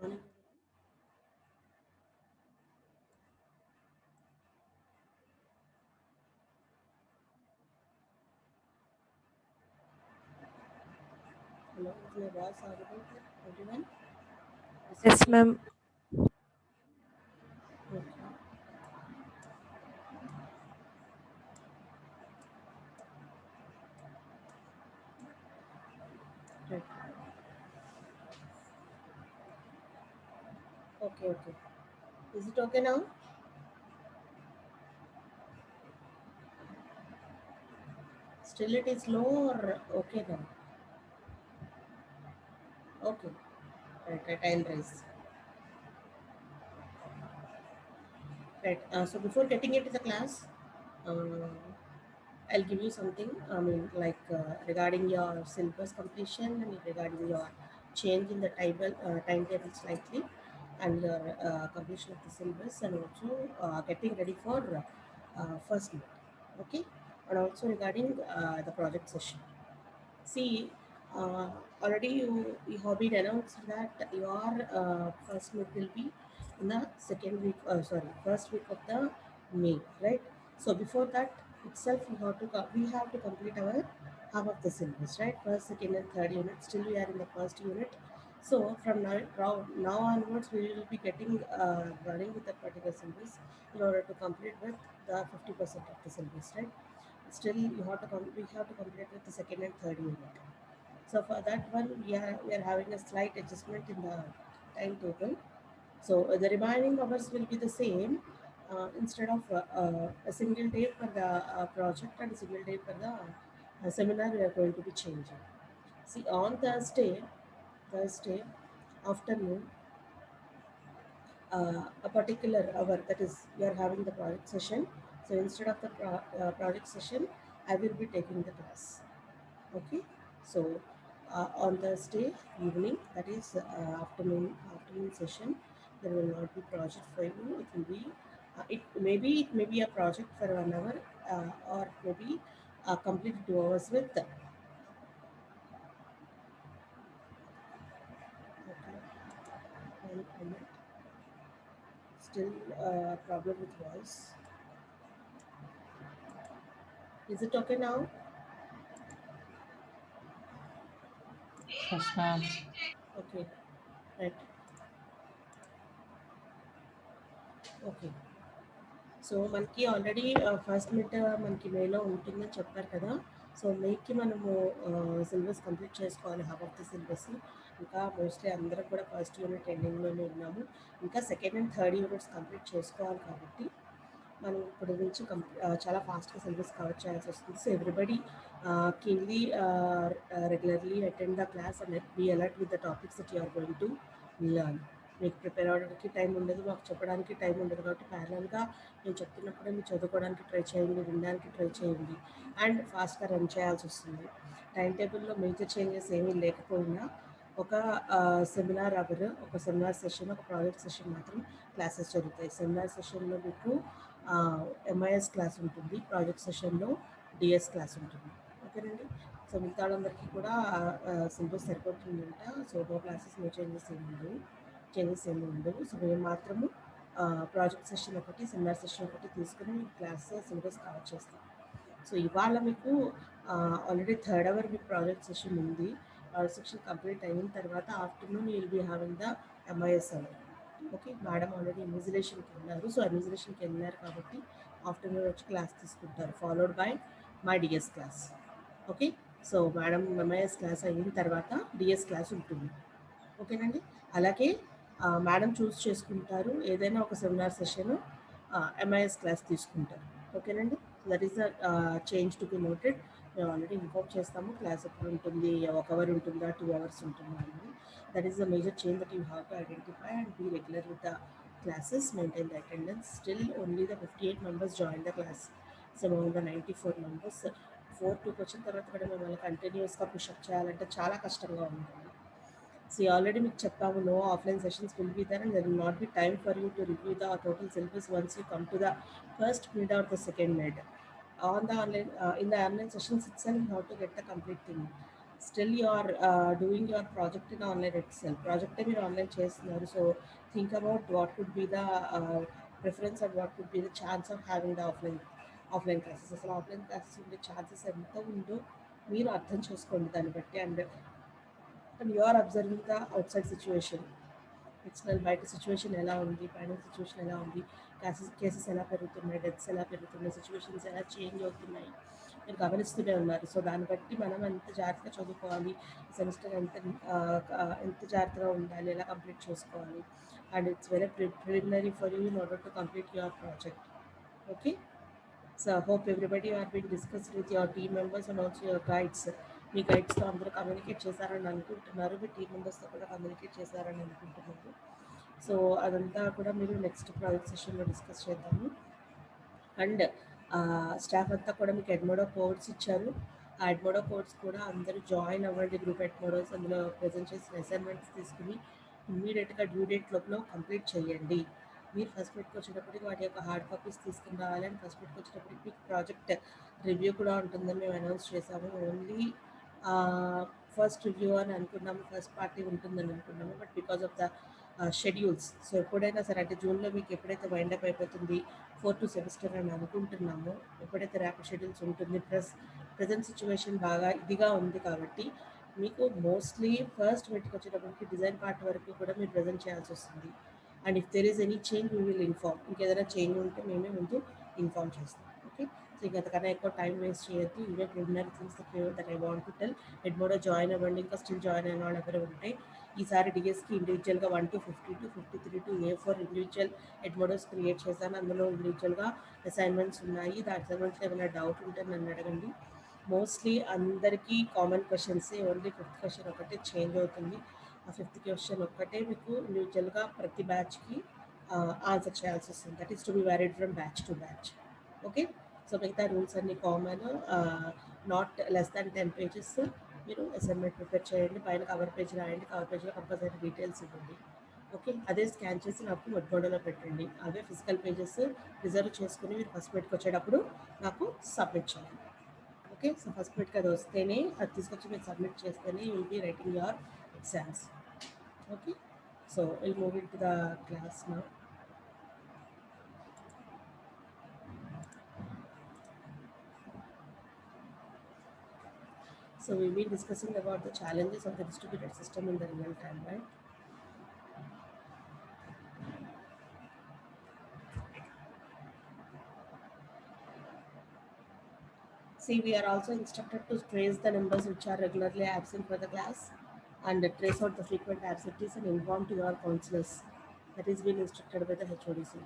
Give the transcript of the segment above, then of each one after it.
Hello, is my voice audible to everyone? Is it Yes, clear? ma'am. Okay. Right. Okay, okay. Is it okay now? Still it is low or okay now? Okay. Right, right. I'll raise. Right. So before getting into the class, uh, I'll give you something. I mean, like regarding your syllabus completion and regarding your change in the timetable slightly, and your completion of the syllabus, and also getting ready for first meet. Okay, and also regarding the project session. See, uh, already you have been announced that your first meet will be in the second week, first week of the May, right? So before that itself, we have to complete our half of the syllabus, right? First, second, and third unit. Still, we are in the first unit. So from now onwards, we will be getting running with that particular syllabus in order to complete with the 50% of the syllabus, right? Still, we have to complete with the second and third unit. So for that one, we are having a slight adjustment in the timetable. So the remaining hours will be the same. Instead of a single day for the project and a single day for the seminar, we are going to be changing. See, on Thursday afternoon, a particular hour, that is, we are having the project session. So instead of the project session, I will be taking the class. Okay, so on Thursday evening, that is afternoon session, there will not be project for you. It will be it may be a project for 1 hour, or maybe complete 2 hours with. Okay, one minute. Still problem with voice. Is it okay now? Yes, ma'am. Okay, right. Okay. So మనకి already first mid మనకి మేలో ఉంటుందని చెప్పారు కదా. So మేకి మనము syllabus complete చేసుకోవాలి, half of the syllabus. ఇంకా mostly అందరం కూడా ఫస్ట్ యూనిట్ ఎండింగ్లోనే ఉన్నాము. ఇంకా second and third units complete చేసుకోవాలి కాబట్టి మనం ఇప్పుడు నుంచి చాలా ఫాస్ట్గా సిలబస్ కవర్ చేయాల్సి వస్తుంది. So everybody keenly regularly attend the class and be alert with the topics that you are going to learn. మీకు ప్రిపేర్ అవ్వడానికి టైం ఉండదు, మాకు చెప్పడానికి టైం ఉండదు, కాబట్టి ప్యారలల్గా నేను చెప్తున్నప్పుడే మీరు చదువుకోవడానికి ట్రై చేయండి, వినడానికి ట్రై చేయండి, అండ్ ఫాస్ట్గా రన్ చేయాల్సి వస్తుంది. టైం టేబుల్లో మేజర్ చేంజెస్ ఏమీ లేకపోయినా ఒక సెమినార్ అవర్, ఒక సెమినార్ సెషన్, ఒక ప్రాజెక్ట్ సెషన్ మాత్రం క్లాసెస్ జరుగుతాయి. సెమినార్ సెషన్లో మీకు ఎంఐఎస్ క్లాస్ ఉంటుంది, ప్రాజెక్ట్ సెషన్లో డిఎస్ క్లాస్ ఉంటుంది. ఓకేనండి. సో మిగతా వాళ్ళందరికీ కూడా సిలబస్ సరిపోతుందంట. So no classes, no changes ఏమి ఉండవు. సో మేము మాత్రము ప్రాజెక్ట్ సెషన్ ఒకటి, సెమినార్ సెషన్ ఒకటి తీసుకుని క్లాస్ సిలబస్ కవర్ చేస్తాం. సో ఇవాళ మీకు ఆల్రెడీ థర్డ్ అవర్ మీకు ప్రాజెక్ట్ సెషన్ ఉంది. ప్రాజెక్ట్ సెషన్ కంప్లీట్ అయిన తర్వాత afternoon will be having the MIS hour. Okay, madam already ఇన్విజిలేషన్కి వెళ్ళారు. సో ఇన్విజిలేషన్కి వెళ్ళినారు కాబట్టి ఆఫ్టర్నూన్ వచ్చి క్లాస్ తీసుకుంటారు, followed by my DS class. Okay, so madam MIS class అయిన తర్వాత డిఎస్ క్లాస్ ఉంటుంది. ఓకేనండి. అలాగే మేడం చూస్ చేసుకుంటారు ఏదైనా ఒక సెమినార్ సెషన్, ఎంఐఎస్ క్లాస్ తీసుకుంటారు. ఓకేనండి. That is the change to be noted. మేము ఆల్రెడీ ఇన్ఫార్మ్ చేస్తాము క్లాస్ ఎప్పుడు ఉంటుంది, 1 అవర్ ఉంటుందా, 2 అవర్స్ ఉంటుందా అనేది. That is the major change that you have to identify and be regular with the classes, maintain the attendance. Still only the 58 members joined the class. So among the 94 members, 4-2 వచ్చిన తర్వాత కూడా మిమ్మల్ని కంటిన్యూస్గా push up చేయాలంటే చాలా కష్టంగా ఉంటుంది. See, already మీకు చెప్పాము, no offline sessions will be there and there will not be time for you to review the total syllabus once you come to the first mid or the second mid. On the online, in the online sessions itself, you have to get the complete thing. Still you are doing your project in online itself. ప్రాజెక్టే మీరు online చేస్తున్నారు. So think about what could be the preference and what could be the chance of having the offline classes. అసలు offline classes ఉండే chances ఎంత ఉందో మీరు అర్థం చేసుకోండి దాన్ని బట్టి. And you are observing the outside situation, external బయట సిచ్యువేషన్ ఎలా ఉంది, పైన సిచ్యువేషన్ ఎలా ఉంది, కేసెస్ ఎలా పెరుగుతున్నాయి, డెత్స్ ఎలా పెరుగుతున్నాయి, సిచ్యువేషన్స్ ఎలా చేంజ్ అవుతున్నాయి, మీరు గమనిస్తూనే ఉన్నారు. సో దాన్ని బట్టి మనం ఎంత జాగ్రత్తగా చదువుకోవాలి, ఈ సెమిస్టర్ ఎంత జాగ్రత్తగా ఉండాలి, ఎలా కంప్లీట్ చేసుకోవాలి. And it's very preliminary for you in order to complete your project. Okay. So I hope everybody are been discussed with your team members and also your guides. మీ గైడ్స్తో అందరూ కమ్యూనికేట్ చేశారని అనుకుంటున్నారు, మీ టీమ్ మెంబర్స్తో కూడా communicate చేశారని అనుకుంటున్నారు. So అదంతా కూడా మీరు నెక్స్ట్ ప్రాజెక్ట్ సెషన్లో డిస్కస్ చేద్దాము. అండ్ స్టాఫ్ అంతా కూడా మీకు ఎడ్మోడో కోడ్స్ ఇచ్చారు. ఆ ఎడ్మోడో కోడ్స్ కూడా అందరూ జాయిన్ అవ్వండి, గ్రూప్ ఎడ్మోడోస్. అందులో ప్రజెంట్ చేసిన అసైన్మెంట్స్ తీసుకుని ఇమ్మీడియట్గా డ్యూ డేట్ లోపల కంప్లీట్ చేయండి. మీరు ఫస్ట్ మీట్కి వచ్చేటప్పటికి వాటి యొక్క హార్డ్ కాపీస్ తీసుకుని రావాలి. అండ్ ఫస్ట్ మీట్కి వచ్చేటప్పటికి మీకు ప్రాజెక్ట్ రివ్యూ కూడా ఉంటుందని మేము అనౌన్స్ చేసాము. ఓన్లీ ఫస్ట్ రివ్యూ అని అనుకున్నాము, ఫస్ట్ పార్టీ ఉంటుందని అనుకున్నాము. But because of the schedules, so ఎప్పుడైనా సరే అంటే జూన్లో మీకు ఎప్పుడైతే వైండప్ అయిపోతుంది 4 సెమిస్టర్ అని అనుకుంటున్నామో, ఎప్పుడైతే ర్యాపిడ్ షెడ్యూల్స్ ఉంటుంది, ప్రజెంట్ సిచ్యువేషన్ బాగా ఇదిగా ఉంది కాబట్టి మీకు మోస్ట్లీ ఫస్ట్ మీట్కి వచ్చేటప్పటికి డిజైన్ పార్ట్ వరకు కూడా మీరు ప్రజెంట్ చేయాల్సి వస్తుంది. And if there is any change we will inform. ఇంకేదైనా చేంజ్ ఉంటే మేమే ముందు ఇన్ఫార్మ్ చేస్తాం. ఓకే. సో ఇంకంతకన్నా ఎక్కువ టైం వేస్ట్ చేయొద్దు. ఇవే preliminary things that I want to tell. Edmodo join అవ్వండి. ఇంకా స్టిల్ జాయిన్ అయిన వాళ్ళు ఎవరు ఉంటే ఈసారి డిఎస్కి ఇండివిజువల్గా 1 to 50 to 53 to A4 individual Edmodos create చేశాను. అందులో ఇండివిజువల్గా అసైన్మెంట్స్ ఉన్నాయి. దా అసైన్మెంట్స్లో ఏమైనా డౌట్ ఉంటే నన్ను అడగండి. మోస్ట్లీ అందరికీ కామన్ క్వశ్చన్సే, ఓన్లీ ఫిఫ్త్ క్వశ్చన్ ఒకటే చేంజ్ అవుతుంది. ఆ ఫిఫ్త్ క్వశ్చన్ ఒక్కటే మీకు ఇండివిజువల్గా ప్రతి బ్యాచ్కి ఆన్సర్ చేయాల్సి వస్తుంది. That is to be varied from batch to batch. Okay. So మిగతా రూల్స్ అన్ని common. Not less than 10 pages మీరు అసైన్మెంట్ ప్రిపేర్ చేయండి. పైన కవర్ పేజ్ రాయండి. కవర్ పేజ్లో కంపల్సరీ డీటెయిల్స్ ఇవ్వండి. ఓకే. అదే స్కాన్ చేసి నాకు వెబ్బోర్డోలో పెట్టండి. అవే ఫిజికల్ పేజెస్ రిజర్వ్ చేసుకుని మీరు ఫస్ట్ మీట్కి వచ్చేటప్పుడు నాకు సబ్మిట్ చేయండి. ఓకే. సో ఫస్ట్ మీట్కి అది వస్తేనే, అది తీసుకొచ్చి మీరు సబ్మిట్ చేస్తేనే you will be writing your exams. Okay. So will move in to the class now. So we'll be discussing about the challenges of the distributed system in the real time, right? See, we are also instructed to trace the numbers which are regularly absent for the class and trace out the frequent absentees and inform to your counselors. That is being instructed by the HOD sir.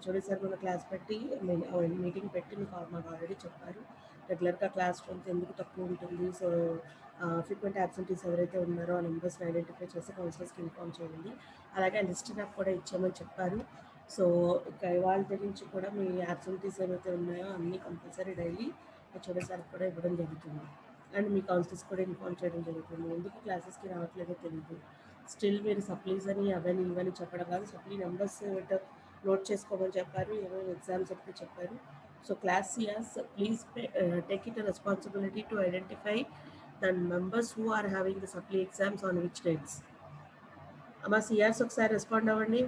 HOD sir మన class పెట్టి meeting పెట్టి మాకు already చెప్పారు రెగ్యులర్గా class strength ఎందుకు తక్కువ ఉంటుంది. So frequent absentees ఎవరైతే ఉన్నారో ఆ నెంబర్స్ని ఐడెంటిఫై చేసి కౌన్సిలర్స్కి ఇన్ఫార్మ్ చేయండి. అలాగే లిస్ట్ నాకు కూడా ఇచ్చామని చెప్పారు. సో ఇక ఇవాళ నుంచి కూడా మీ యాబ్సెంటీస్ ఏవైతే ఉన్నాయో అన్నీ కంపల్సరీ డైలీ హెచ్ఓడి సార్కి కూడా ఇవ్వడం జరుగుతుంది. అండ్ మీ కౌన్సిలర్స్ కూడా ఇన్ఫార్మ్ చేయడం జరుగుతుంది. ఎందుకు క్లాసెస్కి రావట్లేదో తెలియదు. స్టిల్ మీరు సప్లీస్ అని అవన్నీ ఇవన్నీ చెప్పడం కాదు, సప్లీ నెంబర్స్ నోట్ చేసుకోమని చెప్పారు, ఏమేమి ఎగ్జామ్స్ చెప్తే చెప్పారు. సో క్లాస్ సియాస్ please take it responsibility to identify the members who are having the supply exams on which dates. అమ్మా సిఆర్స్ ఒకసారి రెస్పాండ్ అవ్వండి.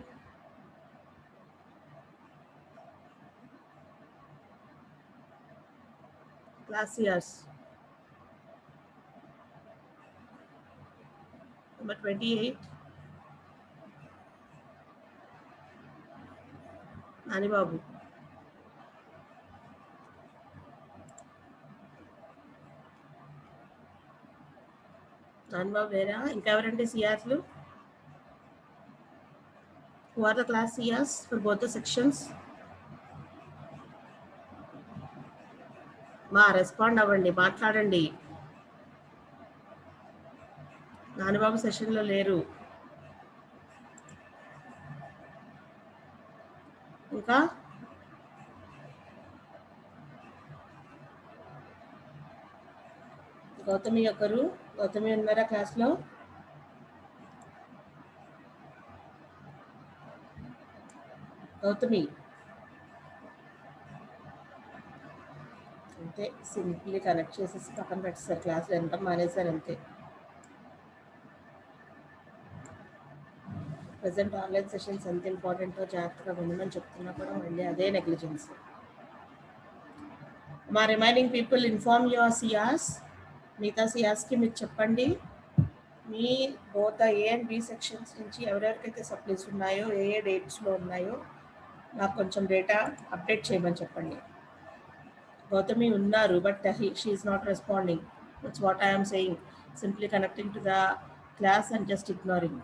Class CRs number 28 Nanibabu. Nanibabu వేరా? ఇంకెవరండి సిఆర్స్లు? Who are the class CRs for both the sections? మా respond అవ్వండి, మాట్లాడండి. నానిబాబు సెషన్లో లేరు. ఇంకా గౌతమి ఒకరు. గౌతమి ఉన్నారా క్లాస్లో? గౌతమి అంతే, సింప్లీ కనెక్ట్ చేసేసి పక్కన పెట్టేస్తారు, క్లాస్లో వినడం మానేశారు అంతే. ప్రజెంట్ ఆన్లైన్ సెషన్స్ ఎంత ఇంపార్టెంటో జాగ్రత్తగా వినమని చెప్తున్నా కూడా మళ్ళీ అదే నెగ్లిజెన్స్. మా remaining people inform your CRs, మిగతా సిఆర్స్కి మీరు చెప్పండి మీ both A and B sections నుంచి ఎవరెవరికైతే సప్లీస్ ఉన్నాయో, ఏ ఏ డేట్స్లో ఉన్నాయో నాకు కొంచెం డేటా అప్డేట్ చేయమని చెప్పండి. గౌతమి ఉన్నారు, but she is not responding. That's what I'm saying. Simply connecting to the class and just ignoring.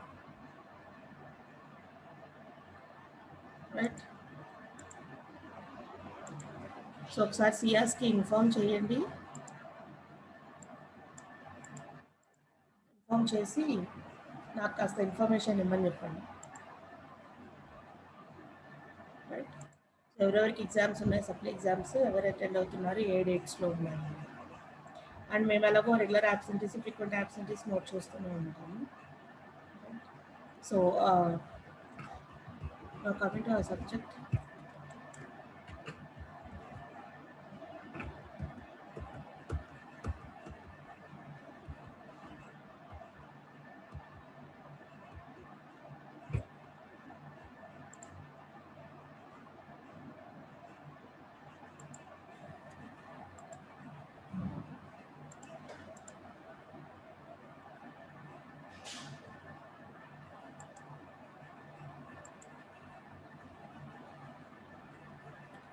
Right. So ఒకసారి సిఆర్స్కి ఇన్ఫార్మ్ చేయండి. ఇన్ఫార్మ్ చేసి నాకు కాస్త ఇన్ఫర్మేషన్ ఇవ్వమని చెప్పండి. రైట్. ఎవరెవరికి ఎగ్జామ్స్ ఉన్నాయి, సప్లీ ఎగ్జామ్స్ ఎవరు అటెండ్ అవుతున్నారు, ఏ డేట్స్లో ఉన్నాయి. అండ్ మేము ఎలాగో regular absentees, frequent absentees note చేస్తూనే ఉంటాము. So coming to our subject.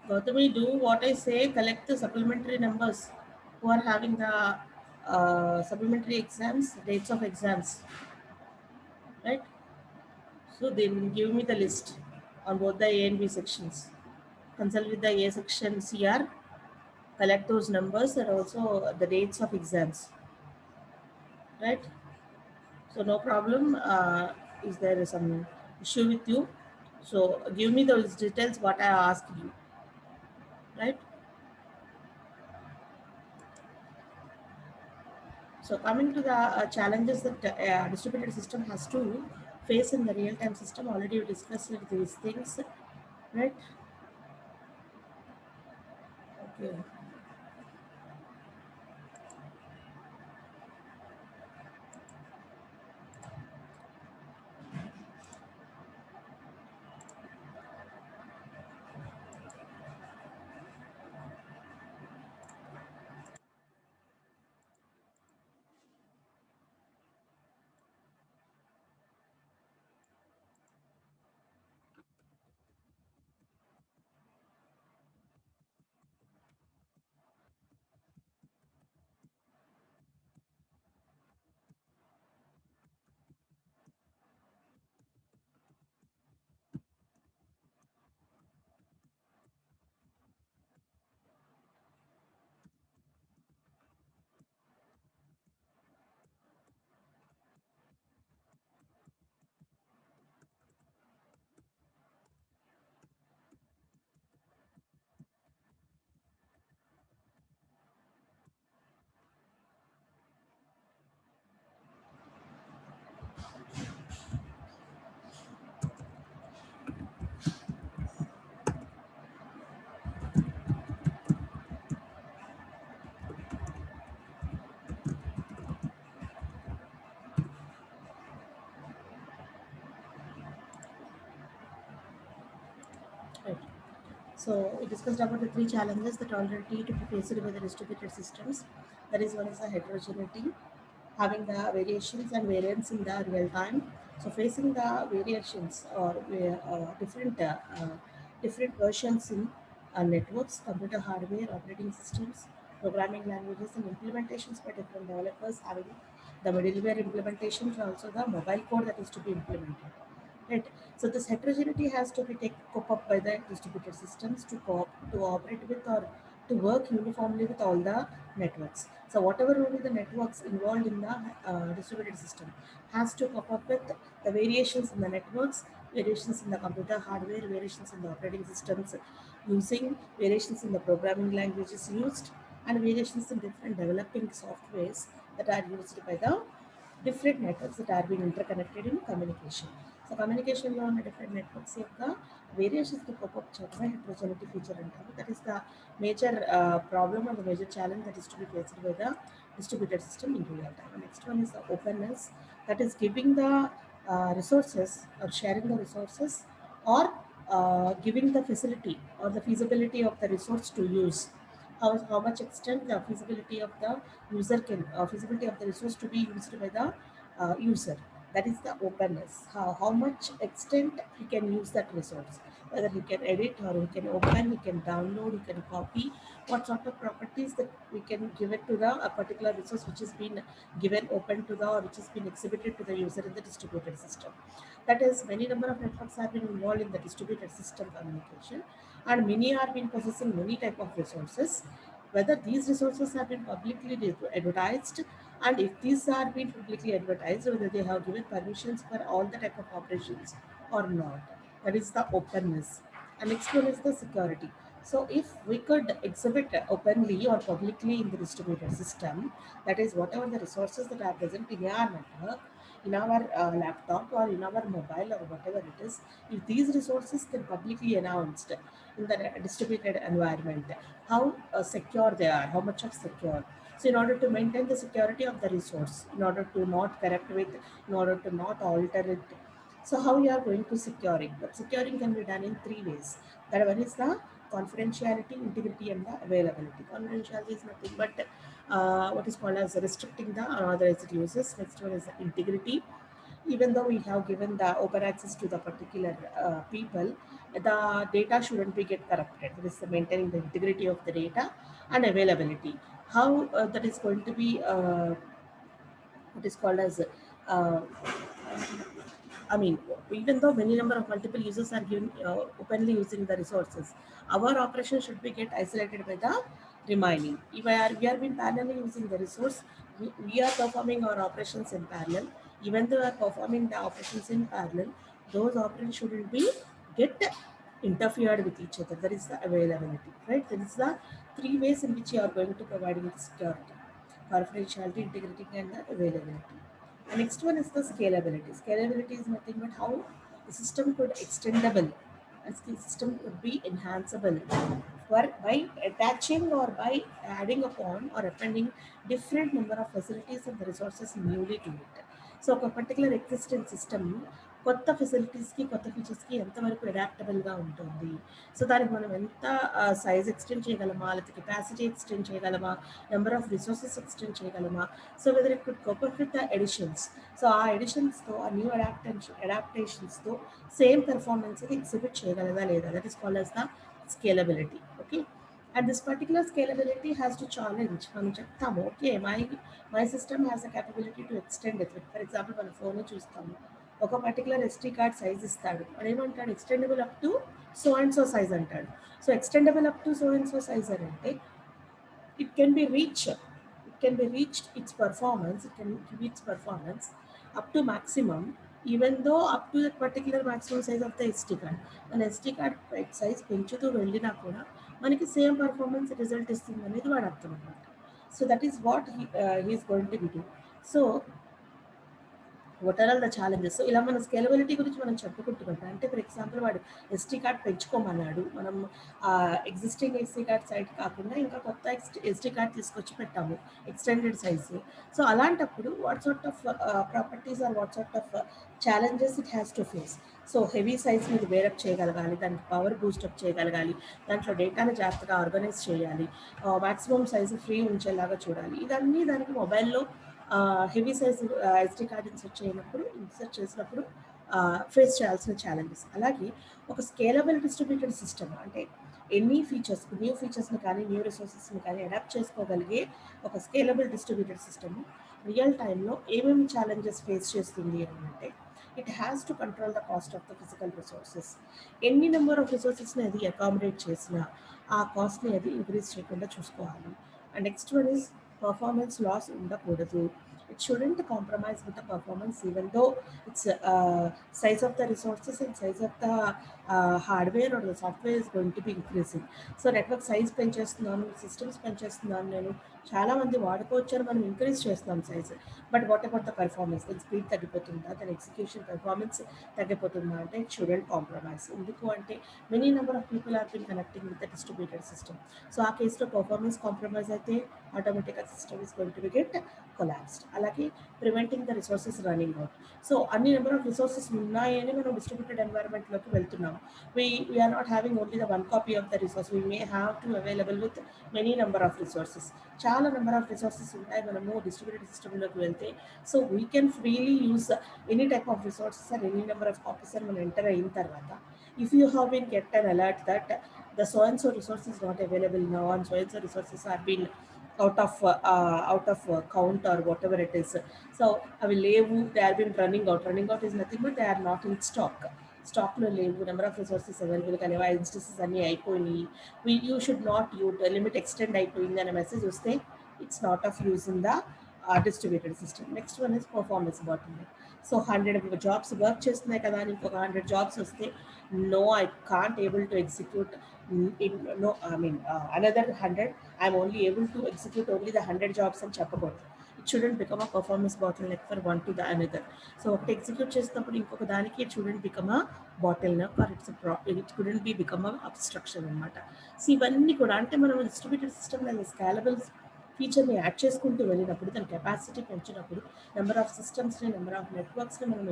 Gautami, do what I say, collect the supplementary numbers who are having the supplementary exams, dates of exams, right? So they will give me the list on both the A and B sections. Consult with the A section CR, collect those numbers and also the dates of exams, right? So no problem. Is there some issue with you? So give me those details what I asked you, right? So coming to the challenges that distributed system has to face in the real-time system, already we discussed these things, right? Okay. Right. So we discussed about the three challenges that already to be faced by the distributed systems. That is, one is the heterogeneity, having the variations and variance in the real time. So facing the variations or different versions in networks, computer hardware, operating systems, programming languages, and implementations by different developers, having the middleware implementations, and also the mobile code that is to be implemented. Right. So this heterogeneity has to be cope up by the distributed systems to operate with or to work uniformly with all the networks. So whatever will be the networks involved in the distributed system has to cope up with the variations in the networks, variations in the computer hardware, variations in the operating systems using, variations in the programming languages used, and variations in different developing softwares that are used by the different networks that are being interconnected in communication. So communication lo ఉన్న different networks యొక్క variations ని cope up చేయడమే heterogeneity feature అంటారు. That is the major problem or the major challenge that is to be faced by the distributed system in real time. And next one is the openness, that is giving the resources or sharing the resources, or giving the facility or the feasibility of the resource to use. How much extent the feasibility of the user can feasibility of the resource to be used by the user. That is the openness. How much extent he can use that resource, whether he can edit or he can open, he can download, he can copy, what sort of properties that we can give it to the a particular resource which has been given open to the or which has been exhibited to the user in the distributed system. That is, many number of networks have been involved in the distributed system communication, and many are been possessing many type of resources. Whether these resources have been publicly advertised, and if these are being publicly advertised, whether they have given permissions for all the type of operations or not. That is the openness. And next one is the security. So if we could exhibit openly or publicly in the distributed system, that is whatever the resources that are present in our network, in our laptop or in our mobile or whatever it is, if these resources can publicly announced in the distributed environment, how secure they are, how much of secure. So in order to maintain the security of the resource, in order to not corrupt with, in order to not alter it, so how you are going to secure it? But securing can be done in three ways. That one is the confidentiality, integrity, and the availability. Confidentiality is nothing but what is called as restricting the unauthorized uses. Next one is the integrity. Even though we have given the open access to the particular people, the data shouldn't be get corrupted. This is maintaining the integrity of the data. And availability. How that is going to be what is called as uh, I mean, even though many number of multiple users are given openly using the resources, our operation should be get isolated by the remaining. If we are being parallelly using the resource, we are performing our operations in parallel. Even though we are performing the operations in parallel, those operations shouldn't be get interfered with each other. That is the availability, right? That is the three ways in which you are going to providing the security: confidentiality, integrity, and the availability. The next one is the scalability. Scalability is nothing but how the system could extendable and the system could be enhanceable by attaching or by adding upon or appending different number of facilities and the resources newly to it. So ఒక particular existent system కొత్త ఫెసిలిటీస్కి కొత్త ఫీచర్స్కి ఎంతవరకు అడాప్టబుల్గా ఉంటుంది. So దానికి మనం ఎంత size extend చేయగలమా, లేకపోతే కెపాసిటీ ఎక్స్టెండ్ చేయగలమా, నెంబర్ ఆఫ్ రిసోర్సెస్ ఎక్స్టెండ్ చేయగలమా. So whether it could cope up with the additions. So ఆ ఎడిషన్స్తో ఆ న్యూ అడాప్టేషన్స్తో సేమ్ పెర్ఫార్మెన్స్ ఎగ్జిబిట్ చేయగలదా లేదా. That is called as the scalability. Okay. And this particular scalability has to challenge మనం చెప్తాము, okay my system has a capability to extend it. For example మన phone చూస్తాము, ఒక పర్టికులర్ ఎస్టీ కార్డ్ సైజ్ ఇస్తాడు, వాడు ఏమంటాడు extendable up to so and so size అంటాడు. So extendable up to so and so size అని అంటే it can be reached, its performance, it can give its performance up to maximum, even though up to that particular maximum size of the SD card. మన SD card size పెంచుతూ వెళ్ళినా కూడా మనకి same performance result ఇస్తుంది అనేది వాడు అర్థం అనమాట. So that is what he's going to be do. So what are all the challenges. ఇలా మన స్కేలబిలిటీ గురించి మనం చెప్పుకుంటున్నాం. అంటే ఫర్ ఎగ్జాంపుల్ వాడు ఎస్టీ కార్డ్ పెంచుకోమన్నాడు, మనం ఎగ్జిస్టింగ్ ఎస్టీ కార్డ్ సైడ్ కాకుండా ఇంకా కొత్త ఎస్టీ కార్డ్ తీసుకొచ్చి పెట్టాము ఎక్స్టెండెడ్ సైజు. సో అలాంటప్పుడు what sort of properties are what sort of challenges it has to face. So heavy size మీద వేరప్ చేయగలగాలి, దానికి పవర్ బూస్టప్ చేయగలగాలి, దాంట్లో డేటాను జాగ్రత్తగా ఆర్గనైజ్ చేయాలి, మ్యాక్సిమం సైజు ఫ్రీ ఉంచేలాగా చూడాలి. ఇదన్నీ దానికి మొబైల్లో heavy size SD card insert చేసినప్పుడు ఫేస్ చేయాల్సిన ఛాలెంజెస్. అలాగే ఒక స్కేలబుల్ డిస్ట్రిబ్యూటెడ్ సిస్టమ్ అంటే ఎన్ని ఫీచర్స్, న్యూ ఫీచర్స్ని కానీ న్యూ రిసోర్సెస్ని కానీ అడాప్ట్ చేసుకోగలిగే ఒక స్కేలబుల్ డిస్ట్రిబ్యూటెడ్ సిస్టమ్ రియల్ టైంలో ఏమేమి ఛాలెంజెస్ ఫేస్ చేస్తుంది అని అంటే, it has to control the cost of the physical resources. ఎన్ని నెంబర్ ఆఫ్ రిసోర్సెస్ని అది అకామిడేట్ చేసినా ఆ కాస్ట్ని అది ఇంక్రీజ్ చేయకుండా చూసుకోవాలి. And next one is performance loss ఉండకూడదు. It shouldn't compromise with the performance, even though its size of the resources and size of the hardware or the software is going to be increasing. So network size పెంచేస్తున్నాను, systems పెంచేస్తున్నాను నేను, చాలా మంది వాడుకోవచ్చని మనం increase చేస్తున్నాం size. But what about the performance? దాని speed తగ్గిపోతుందా? దాని ఎగ్జిక్యూషన్ పెర్ఫార్మెన్స్ తగ్గిపోతుందా అంటే ఇట్ షుడెంట్ కాంప్రమైజ్. ఎందుకు అంటే many number of people are been connecting with the distributed system. So ఆ కేసులో పెర్ఫార్మెన్స్ కాంప్రమైజ్ అయితే ఆటోమేటిక్గా system is going to be get collapsed. అలాగే preventing the resources running out. So అన్ని number of resources ఉన్నాయని మనం డిస్ట్రిబ్యూటెడ్ ఎన్వైరన్మెంట్లోకి వెళ్తున్నాం. We are not having only the one copy of the resource. We may have to available with many number of resources. చాలా number of resources ఉంటాయి మనము distributed సిస్టంలోకి వెళ్తే. So we can freely use any type of resources and any number of copies అని మనం enter అయిన తర్వాత if you have been get an alert that the so and so resource is not available now and so and so resources are been out of count or whatever it is. So అవి లేవు, they are been running out is nothing but they are not in స్టాక్లో లేవు, number of resources available కానీ ఆ instances అన్నీ అయిపోయినాయి, you should not limit extend అయిపోయింది అనే మెసేజ్ వస్తే it's not of use in the distributed system. Next one is performance bottle. So 100 jobs work చేస్తున్నాయి కదా అని ఇంకొక 100 జాబ్స్ వస్తే no I can't able to execute in no I mean another 100 I'm only able to execute only the 100 jobs అని చెప్పకూడదు. It shouldn't become a performance bottleneck for one to the another. So ఒకటి execute చేసినప్పుడు ఇంకొక దానికి it shouldn't become a bottleneck or it couldn't be become a obstruction అనమాట. సో ఇవన్నీ కూడా అంటే మనం డిస్ట్రిబ్యూటెడ్ సిస్టమ్ అనేది స్కాలబుల్ ఫీచర్ని యాడ్ చేసుకుంటూ వెళ్ళినప్పుడు దాని కెపాసిటీ పెంచినప్పుడు నెంబర్ ఆఫ్ సిస్టమ్స్ని నెంబర్ ఆఫ్ నెట్వర్క్స్ని మనం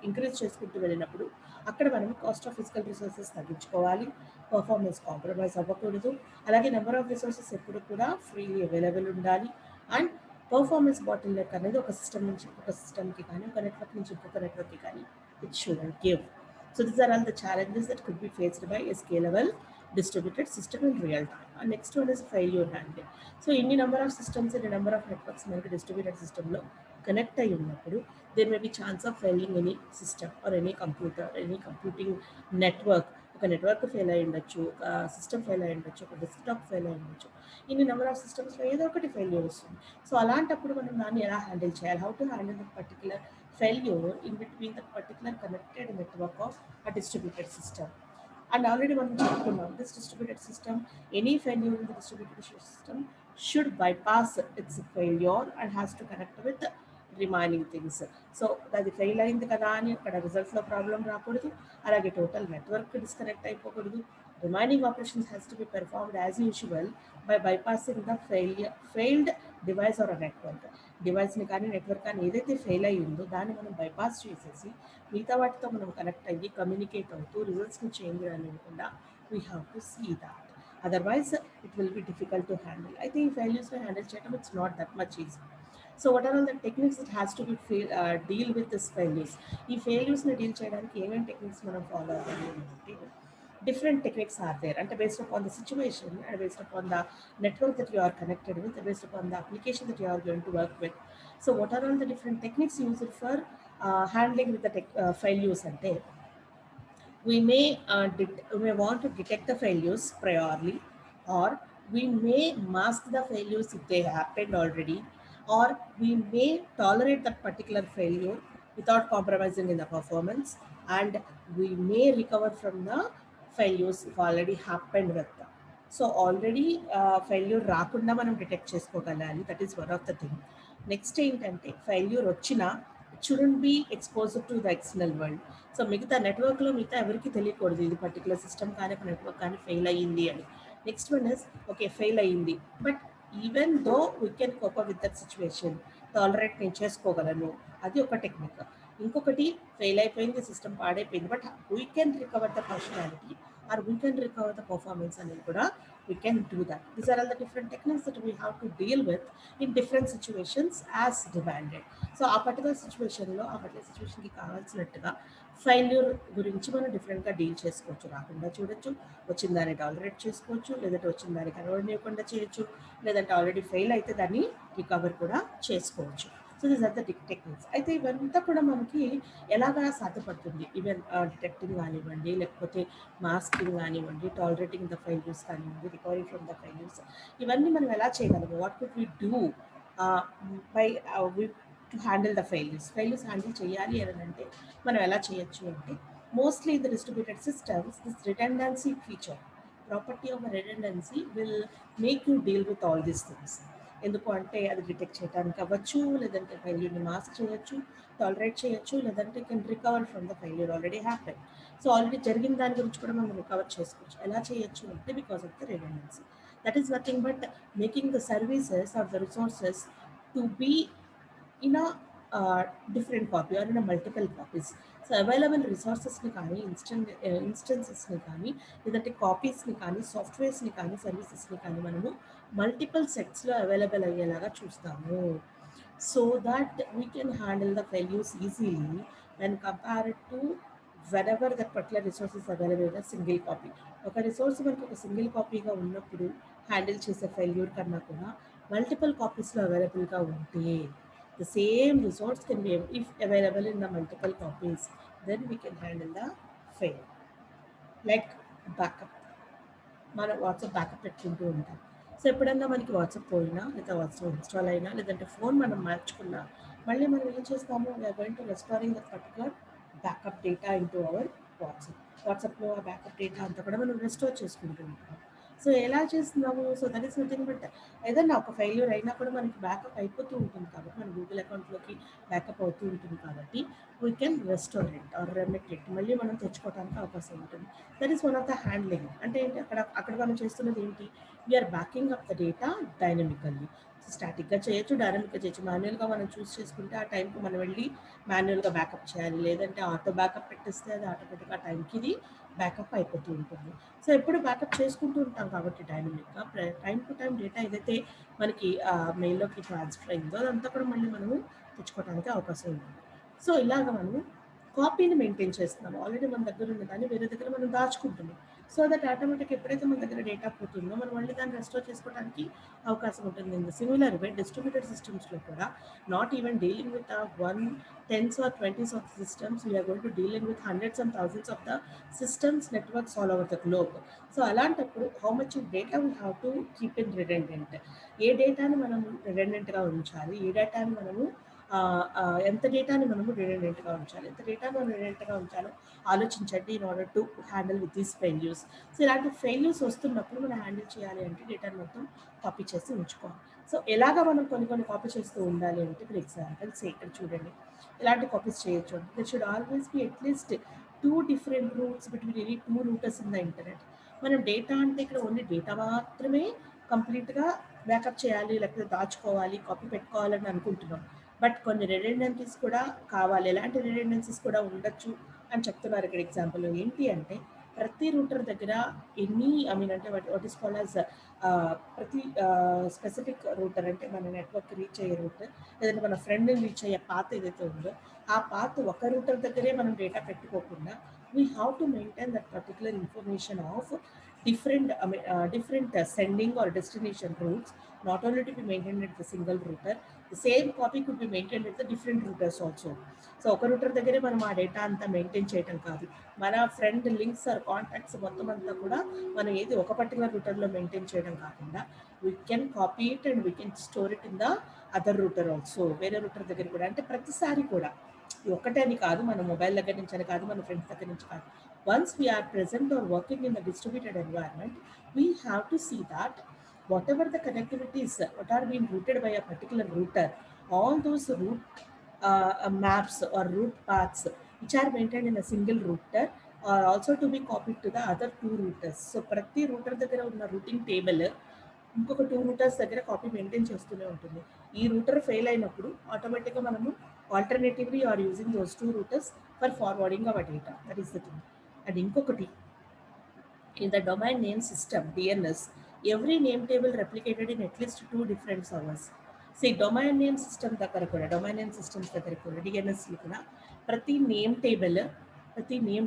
ఇంక్రీజ్ చేసుకుంటూ వెళ్ళినప్పుడు అక్కడ మనం కాస్ట్ ఆఫ్ ఫిజికల్ రిసోర్సెస్ తగ్గించుకోవాలి, పర్ఫార్మెన్స్ కాంప్రమైజ్ అవ్వకూడదు. అలాగే నెంబర్ ఆఫ్ రిసోర్సెస్ ఎప్పుడు కూడా ఫ్రీలీ అవైలబుల్ ఉండాలి. అండ్ పర్ఫార్మెన్స్ బాటిల్ నెక్ అనేది ఒక సిస్టమ్ నుంచి ఇంకొక సిస్టమ్కి కానీ ఒక నెట్వర్క్ నుంచి ఇంకొక నెట్వర్క్కి కానీ it shouldn't give. So these are all the challenges that could be faced by a scalable distributed system in real time. And next one is failure handling. So any number of systems and a number of networks మనకి distributed system లో connect అయి ఉన్నప్పుడు there may be chance of failing any system or any computer, any computing network. ఒక network fail అయి ఉండొచ్చు, ఒక system fail అయి ఉండొచ్చు, ఒక డెస్క్టాప్ ఫెయిల్ అయి ఉండొచ్చు. ఇన్ని నెంబర్ ఆఫ్ సిస్టమ్స్లో ఏదో ఒకటి ఫెయిల్యూర్ వస్తుంది. సో అలాంటప్పుడు మనం దాన్ని ఎలా హ్యాండిల్ చేయాలి? How to handle the particular failure in between the particular connected network of a distributed system. And already one చెప్పుకున్నాం, this distributed system, any failure in the distributed system should bypass its failure and has to connect with remaining things. So అది fail అయింది కదా అని అక్కడ రిజల్ట్స్లో problem రాకూడదు, అలాగే total network disconnect అయిపోకూడదు. Remaining operations has to be performed as usual by bypassing the failed device or network. డివైస్ని కానీ నెట్వర్క్ కానీ ఏదైతే ఫెయిల్ అయ్యి ఉందో దాన్ని మనం బైపాస్ చేసేసి మిగతా వాటితో మనం కనెక్ట్ అయ్యి కమ్యూనికేట్ అవుతూ రిజల్ట్స్ని చేంజ్ రానివ్వకుండా we have to see that. Otherwise it will be difficult to handle. అయితే ఈ ఫెయిల్యూర్స్ని హ్యాండిల్ చేయడం it's not that much easy. So what are all the techniques it has to be deal with this failures. ఈ ఫెయిల్యూర్స్ని deal చేయడానికి ఏమేమి techniques మనం follow అవ్వాలి అంటే different techniques are there and based upon the situation and based upon the network that you are connected with, based upon the application that you are going to work with. So what are all the different techniques used for handling with the failures ante we may want to detect the failures priorly, or we may mask the failures if they happened already, or we may tolerate that particular failure without compromising in the performance, and we may recover from the failures if already happened with them. So already failure రాకుండా మనం detect చేసుకోగలాలి, that is one of the thing. Next ఏంటంటే failure వచ్చినా it shouldn't be exposed to the external world. So మిగతా నెట్వర్క్లో మిగతా ఎవరికి తెలియకూడదు ఇది పర్టికులర్ సిస్టమ్ కానీ ఒక నెట్వర్క్ కానీ ఫెయిల్ అయ్యింది అని. Next one is okay fail అయ్యింది but even though we can cope with that situation, tolerate నేను చేసుకోగలను, అది ఒక టెక్నిక్. ఇంకొకటి ఫెయిల్ అయిపోయింది, సిస్టమ్ పాడైపోయింది, but we can recover the functionality or we can recover the performance and kuda we can do that. These are all the different techniques that we have to deal with in different situations as demanded. So ఆ particular సిచ్యువేషన్లో ఆ particular సిచ్యువేషన్కి కావాల్సినట్టుగా failure గురించి మనం డిఫరెంట్గా deal చేసుకోవచ్చు. రాకుండా చూడొచ్చు, వచ్చిన దాన్ని టాలరేట్ చేసుకోవచ్చు, లేదంటే వచ్చిన దాన్ని కనబడనివ్వకుండా చేయొచ్చు, లేదంటే ఆల్రెడీ ఫెయిల్ అయితే దాన్ని రికవర్ కూడా చేసుకోవచ్చు. So these are the techniques. అయితే ఇవంతా కూడా మనకి ఎలాగా సాధ్యపడుతుంది? ఈవెన్ డిటెక్టింగ్ కానివ్వండి, లేకపోతే మాస్కింగ్ కానివ్వండి, టాలరేటింగ్ ద ఫెయిల్యూర్స్ కానివ్వండి, రికవరీ ఫ్రమ్ ద ఫెయిల్యూర్స్, ఇవన్నీ మనం ఎలా చేయగలము? What could we do by to handle the failures handle చేయాలి అని అంటే మనం ఎలా చేయొచ్చు అంటే mostly in the distributed systems this redundancy feature, property of redundancy will make you deal with all these things. ఎందుకు అంటే అది డిటెక్ట్ చేయడానికి అవ్వచ్చు, లేదంటే ఫెయిల్యూర్ని మాస్క్ చేయొచ్చు, టాలరేట్ చేయొచ్చు, లేదంటే can recover from the failure already happen. So already జరిగిన దాని గురించి కూడా మనం రికవర్ చేసుకోవచ్చు. ఎలా చేయొచ్చు అంటే because of the redundancy. That is nothing but making the services or the resources to be in a different copy or in a multiple copies. So available రిసోర్సెస్ని కానీ ఇన్స్టెన్సెస్ని కానీ లేదంటే కాపీస్ని కానీ సాఫ్ట్వేర్స్ని కానీ సర్వీసెస్ని కానీ మనము మల్టిపుల్ సెట్స్లో అవైలబుల్ అయ్యేలాగా చూస్తాము. So that we can handle the failures easily and compare it to wherever that particular resource is available in single copy. ఒక రిసోర్స్ మనకి ఒక సింగిల్ కాపీగా ఉన్నప్పుడు హ్యాండిల్ చేసే ఫెయిల్యూర్ కన్నా కూడా మల్టిపుల్ కాపీస్లో అవైలబుల్గా ఉంటే the same resource can be, if available in the multiple copies, then we can handle the fail. Like backup. మన వాట్సాప్ బ్యాకప్ పెట్టుకుంటూ ఉంటాం. సో ఎప్పుడన్నా మనకి వాట్సాప్ పోయినా లేదా వాట్సాప్ ఇన్స్టాల్ అయినా లేదంటే ఫోన్ మనం మార్చుకున్నా మళ్ళీ మనం ఏం చేస్తాము, we're going to restoring that particular backup data into our వాట్సాప్లో ఆ బ్యాకప్ డేటా అంతా కూడా మనం రెస్టోర్ చేసుకుంటూ ఉంటాం. సో ఎలా చేస్తున్నాము, so that is nothing but ఏదన్నా ఒక ఫెయిల్యూర్ అయినా కూడా మనకి బ్యాకప్ అయిపోతూ ఉంటుంది కాబట్టి మన గూగుల్ అకౌంట్లోకి బ్యాకప్ అవుతూ ఉంటుంది కాబట్టి we can restore it or remit it, మళ్ళీ మనం తెచ్చుకోవడానికి అవకాశం ఉంటుంది. That is one of the handling. అంటే ఏంటి, అక్కడ మనం చేస్తున్నది ఏంటి, we're backing up the data dynamically. స్టాటిక్గా చేయొచ్చు, డైనమిక్గా చేయొచ్చు. మాన్యువల్గా మనం చూస్ చేసుకుంటే ఆ టైంకి మనం వెళ్ళి మాన్యువల్గా బ్యాకప్ చేయాలి, లేదంటే ఆటో బ్యాకప్ పెట్టిస్తే అది ఆటోమేటిక్గా ఆ టైంకి ఇది బ్యాకప్ అయిపోతూ ఉంటుంది. సో ఎప్పుడు బ్యాకప్ చేసుకుంటూ ఉంటాం కాబట్టి డైనమిక్గా టైం టు టైం డేటా ఏదైతే మనకి మెయిల్లోకి ట్రాన్స్ఫర్ అయిందో అదంతా కూడా మళ్ళీ మనము తెచ్చుకోవడానికి అవకాశం ఉంటుంది. సో ఇలాగ మనము కాపీని మెయింటైన్ చేస్తున్నాము. ఆల్రెడీ మన దగ్గర ఉన్న దాన్ని వేరే దగ్గర మనం దాచుకుంటున్నాం. సో దట్ ఆటోమేటిక్ ఎప్పుడైతే మన దగ్గర డేటా పోతుందో మనం మళ్ళీ దాన్ని రెస్టోర్ చేసుకోవడానికి అవకాశం ఉంటుంది. In the similar way distributed సిస్టమ్స్లో కూడా not even dealing with one tens or twenties of systems, we're going to dealing with hundreds and thousands of the systems networks all over the globe. So అలాంటప్పుడు how much data we have to keep in redundant, ఏ డేటాని మనం రిడెండెంట్గా ఉంచాలి, ఏ డేటాని మనము ఎంత డేటాని మనము రిడెండెంట్గా ఉంచాలి, ఎంత డేటాను మనం రిడెండెంట్గా ఉంచాలో ఆలోచించండి in order to handle with these failures. So ఇలాంటి ఫెయిల్యూర్స్ వస్తున్నప్పుడు మనం హ్యాండిల్ చేయాలి అంటే డేటాను మొత్తం కాపీ చేసి ఉంచుకోవాలి. సో ఎలాగ మనం కొన్ని కాపీ చేస్తూ ఉండాలి అంటే, ఫర్ ఎగ్జాంపుల్ ఇక్కడ చూడండి, ఇలాంటి కాపీస్ చేయొచ్చు అంటే that should always be at least 2 different routes between any 2 routers in the internet. మనం డేటా అంటే ఇక్కడ ఓన్లీ డేటా మాత్రమే కంప్లీట్గా బ్యాకప్ చేయాలి, లేకపోతే దాచుకోవాలి, కాపీ పెట్టుకోవాలని అనుకుంటున్నాం. బట్ కొన్ని రిడెండెన్సీస్ కూడా కావాలి. ఎలాంటి రిడెండెన్సీస్ కూడా ఉండొచ్చు అని చెప్తున్నారు ఇక్కడ ఎగ్జాంపుల్. ఏంటి అంటే ప్రతి రూటర్ దగ్గర అంటే వాట్ ఈస్ కాల్డ్ యాజ్ ప్రతి స్పెసిఫిక్ రూటర్, అంటే మన నెట్వర్క్ రీచ్ అయ్యే రూటర్ లేదంటే మన ఫ్రెండ్ని రీచ్ అయ్యే పాత్ ఏదైతే ఉందో ఆ పాత్ ఒక రూటర్ దగ్గరే మనం డేటా పెట్టుకోకుండా we have to maintain that particular information of different sending or destination routes, not only to be maintained at the single router, the same copy could be maintained at the different routers also. So ఒక router దగ్గరే మనం ఆ data అంతా maintain చేయడం కాదు, మన friend links are contacts మొత్తం అంతా కూడా మనం ఏది ఒక పర్టికులర్ రూటర్లో మెయింటైన్ చేయడం కాకుండా we can copy it and we can store it in the other router also. వేరే రూటర్ దగ్గర కూడా, అంటే ప్రతిసారి కూడా ఒక్కటే అని కాదు, మన మొబైల్ దగ్గర నుంచి అని కాదు, మన ఫ్రెండ్స్ దగ్గర నుంచి కాదు. Once we are present or working in a distributed environment, we have to see that whatever the connectivities what are being routed by a particular router, all those route maps or route paths which are maintained in a single router are also to be copied to the other 2 routers. So ప్రతి router దగ్గర ఉన్న routing table ఇంకొక 2 Reuters దగ్గర copy maintain చేస్తూనే ఉంటుంది. ఈ router fail అయినప్పుడు ఆటోమేటిక్గా మనము alternatively are using those 2 routers for forwarding our data. That is the thing. And ఇంకొకటి, in the domain name system DNS, every name table replicated in at least 2 different servers. See, domain name system దగ్గర కూడా, domain name systems దగ్గర కూడా DNSలో కూడా ప్రతి name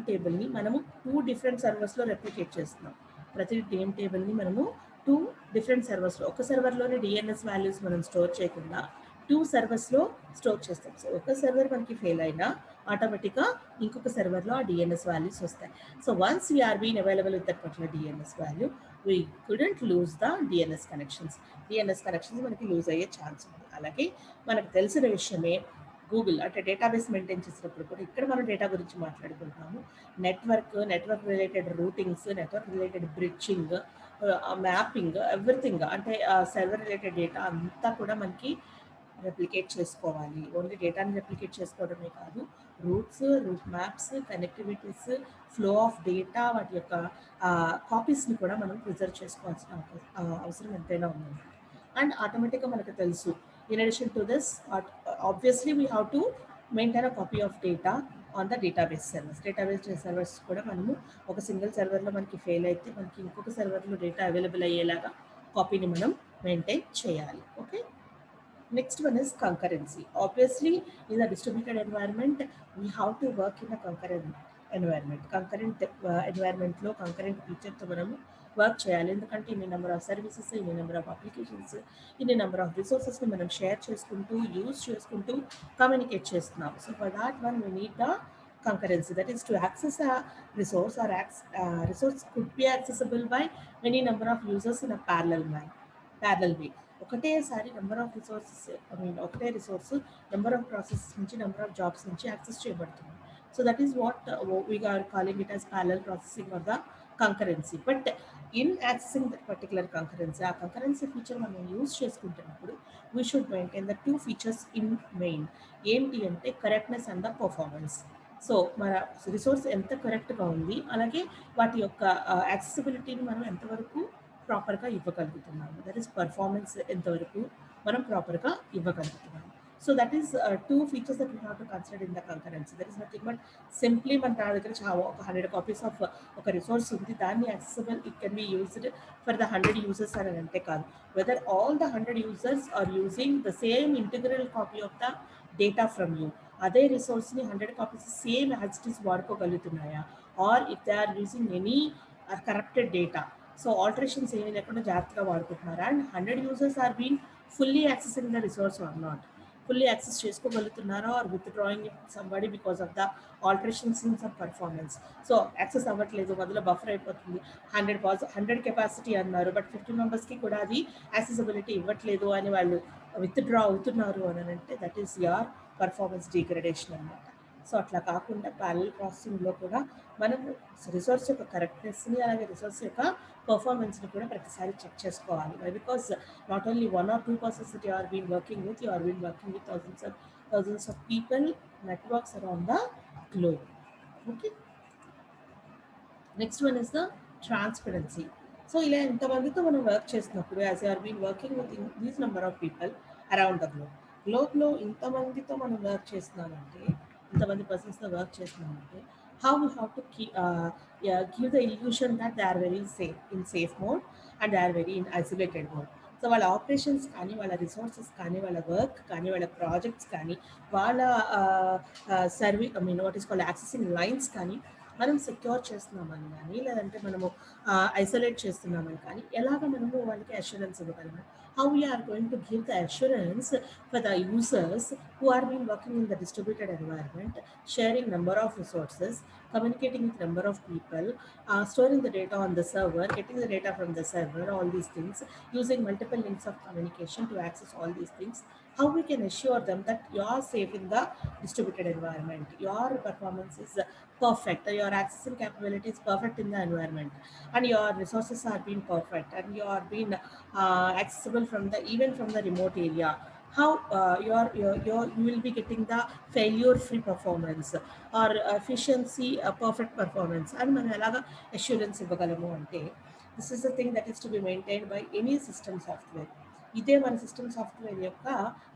టేబుల్ని మనము 2 different సర్వర్స్లో replicate చేస్తున్నాం. ప్రతి నేమ్ టేబుల్ని మనము 2 different సర్వర్స్లో, ఒక సర్వర్లోనే DNS వాల్యూస్ మనం స్టోర్ చేయకుండా 2 సర్వర్స్లో స్టోర్ చేస్తాం. సో ఒక సర్వర్ మనకి ఫెయిల్ అయినా ఆటోమేటిక్గా ఇంకొక సర్వర్లో ఆ DNS వాల్యూస్ వస్తాయి. So once we're been available with that particular DNS value, we couldn't lose the DNS connections మనకి లూజ్ అయ్యే ఛాన్స్ ఉంది. అలాగే మనకు తెలిసిన విషయమే, గూగుల్ అంటే డేటాబేస్ మెయింటైన్ చేసినప్పుడు కూడా ఇక్కడ మనం డేటా గురించి మాట్లాడుకుంటున్నాము. Network related routings, network related bridging, mapping everything అంటే సర్వర్ రిలేటెడ్ డేటా అంతా కూడా మనకి రెప్లికేట్ చేసుకోవాలి. ఓన్లీ డేటాని రెప్లికేట్ చేసుకోవడమే కాదు, route maps, connectivities, flow of data వాటి యొక్క కాపీస్ని కూడా మనం ప్రిజర్వ్ చేసుకోవాల్సిన అవసరం ఎంతైనా ఉందండి. అండ్ ఆటోమేటిక్గా మనకు తెలుసు, in addition to this obviously we have to maintain a copy of data on the database servers. Database servers కూడా మనము ఒక సింగిల్ సర్వర్లో మనకి ఫెయిల్ అయితే మనకి ఇంకొక సర్వర్లో డేటా అవైలబుల్ అయ్యేలాగా కాపీని మనం మెయింటైన్ చేయాలి. Okay. Next one is concurrency. Obviously, in a distributed environment, we have to work in a concurrent environment. Concurrent environment లో concurrent feature మనం వర్క్ చేయాలి. ఎందుకంటే ఇన్ని నెంబర్ ఆఫ్ సర్వీసెస్, ఇన్ని నెంబర్ ఆఫ్ అప్లికేషన్స్, ఇన్ని నెంబర్ ఆఫ్ రిసోర్సెస్ని మనం share చేసుకుంటూ, use చేసుకుంటూ కమ్యూనికేట్ చేస్తున్నాం. So for that one we need the concurrency, that is to access a resource or resource could be accessible by many number of users in a parallel way. ఒకటేసారి number of resources ఒకటే resource number of processes నుంచి number of jobs నుంచి access చేయబడుతుంది. So that is what we're calling it as parallel processing or the concurrency. But in accessing that particular concurrency, ఆ concurrency feature మనం use చేసుకుంటున్నప్పుడు we should maintain the 2 features in main. ఏంటి అంటే correctness and the performance. So మన resource ఎంత కరెక్ట్గా ఉంది, అలాగే వాటి యొక్క యాక్సెసిబిలిటీని మనం ఎంతవరకు ప్రాపర్గా ఇవ్వగలుగుతున్నాము, దట్ ఈస్ పర్ఫార్మెన్స్ ఎంతవరకు మనం ప్రాపర్గా ఇవ్వగలుగుతున్నాము. So that is 2 features that we have to consider in the concurrency. That is nothing but simply మన దగ్గర ఒక 100 కాపీస్ ఆఫ్ ఒక రిసోర్స్ ఉంది, దాన్ని accessible it can be used for the 100 users అని అంటే కాదు, whether all the 100 users are using the same integral copy of the data from you, అదే రిసోర్స్ని 100 copies same as it is వాడుకోగలుగుతున్నాయా, or if they are using any corrupted data, so alterations ఏమీ లేకుండా జాగ్రత్తగా వాడుకుంటున్నారు, and 100 users are been fully accessing the resource or not, fully access చేసుకోగలుగుతున్నారా are with drawing somebody because of the alterations in some performance. So access అవ్వట్లేదు, మొదలు buffer అయిపోతుంది, 100 capacity అన్నారు but 50 మెంబర్స్కి కూడా అది యాక్సెసిబిలిటీ ఇవ్వట్లేదు అని వాళ్ళు విత్ డ్రా అవుతున్నారు అని అంటే that is your performance degradation అనమాట. సో అట్లా కాకుండా ప్యారలల్ ప్రాసెసింగ్లో కూడా మనం రిసోర్స్ యొక్క కరెక్ట్నెస్ని, అలాగే రిసోర్స్ యొక్క పర్ఫార్మెన్స్ని కూడా ప్రతిసారి చెక్ చేసుకోవాలి. Because not only 1 or 2 persons that you are been working with, you are been working with thousands of people, networks around the globe. Okay. Next one is the transparency. So ఇలా ఎంతమందితో మనం work చేసినప్పుడు, as you are been working with these number of people around the గ్లోబ్లో ఇంతమందితో మనం work చేస్తున్నామంటే, ఇంతమంది పర్సన్స్తో వర్క్ చేస్తున్నామంటే, how we have to give the illusion that they are very safe, in safe mode, and they are very in isolated mode. So వాళ్ళ operations కానీ, వాళ్ళ రిసోర్సెస్ కానీ, వాళ్ళ వర్క్ కానీ, వాళ్ళ ప్రాజెక్ట్స్ కానీ, వాళ్ళ what is called accessing lines కానీ మనం సెక్యూర్ చేస్తున్నామని కానీ, లేదంటే మనము ఐసోలేట్ చేస్తున్నామని కానీ, ఎలాగ మనము వాళ్ళకి అష్యూరెన్స్ ఇవ్వగలము, how we are going to give the assurance for the users who are been working in the distributed environment, sharing number of resources, communicating with number of people, storing the data on the server, getting the data from the server, all these things, using multiple links of communication to access all these things. How we can assure them that you are safe in the distributed environment, your performance is perfect, your accessing capability is perfect in the environment, and your resources are being perfect, and you are being accessible from the even from the remote area. How you will be getting the failure free performance or efficiency perfect performance, and మనం ఎలాగా assurance ఇవ్వగలము అంటే, this is the thing that is to be maintained by any system software. ఇదే మన system software యొక్క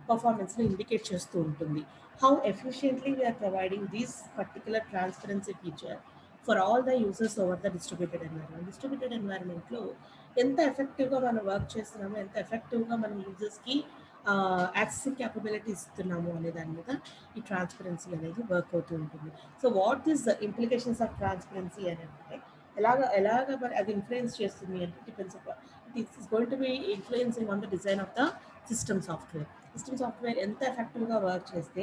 పర్ఫార్మెన్స్ని indicate చేస్తూ ఉంటుంది. How efficiently we're providing this particular transparency feature for all the users over the distributed environment. Distributed ఎన్వైర్న్మెంట్లో ఎంత ఎఫెక్టివ్గా మనం work చేస్తున్నాము, ఎంత ఎఫెక్టివ్గా మనం యూజర్స్కి యాక్సెసింగ్ క్యాపబిలిటీ ఇస్తున్నాము అనే దాని మీద ఈ ట్రాన్స్పరెన్సీ అనేది వర్క్ అవుతూ ఉంటుంది. So what is the implications of transparency అని అంటే, ఎలాగ మరి అది ఇన్ఫ్లుయెన్స్ చేస్తుంది అంటే, depends upon it is going to B influencing on the design of the system software. System software ఎంత ఎఫెక్టివ్గా వర్క్ చేస్తే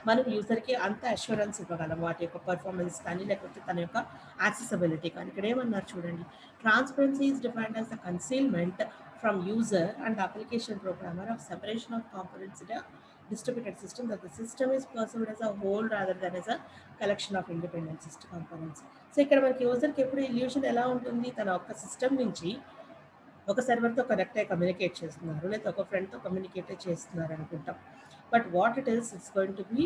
మనం యూజర్కి అంత అష్యూరెన్స్ ఇవ్వగలం, వాటి యొక్క పర్ఫార్మెన్స్ కానీ, లేకపోతే తన యొక్క యాక్సెసిబిలిటీ కానీ. ఇక్కడ ఏమన్నారు చూడండి, transparency is defined as the concealment from user and application programmer of separation of components in a distributed system, that the system is perceived as a whole rather than as a collection of independent system components. So ఇక్కడ మనకి యూజర్కి ఎప్పుడు illusion ఎలా ఉంటుంది, తన ఒక్క system నుంచి ఒక సర్వర్తో connect అయ్యి కమ్యూనికేట్ చేస్తున్నారు, లేదా ఒక ఫ్రెండ్తో కమ్యూనికేట్ చేస్తున్నారు అనుకుంటాం. But what it is, it's going to be